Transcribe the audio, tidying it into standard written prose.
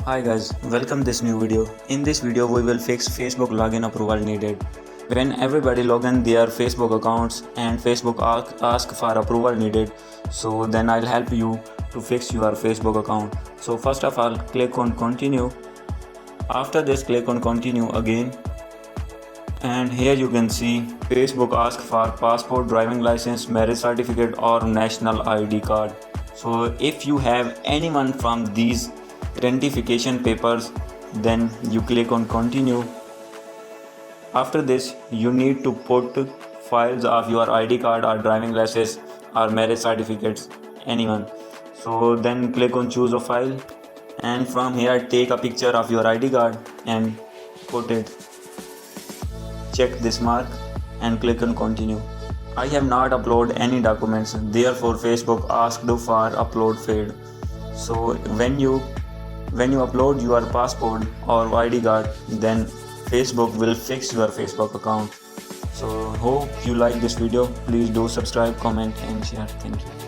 Hi guys, welcome this new video. In this video we will fix Facebook login approval needed. When everybody log in their Facebook accounts and Facebook ask for approval needed, so then I'll help you to fix your Facebook account. So first of all, click on continue. After this, click on continue again, and here you can see Facebook ask for passport, driving license, marriage certificate or national ID card. So if you have any one from these identification papers, then you click on continue. After this, you need to put files of your ID card or driving license or marriage certificates, anyone. So then click on choose a file, and from here take a picture of your ID card and put it. Check this mark and click on continue. I have not uploaded any documents, therefore Facebook asked for upload failed. So when you upload your passport or ID card, then Facebook will fix your Facebook account. So hope you like this video. Please do subscribe, comment and share. Thank you.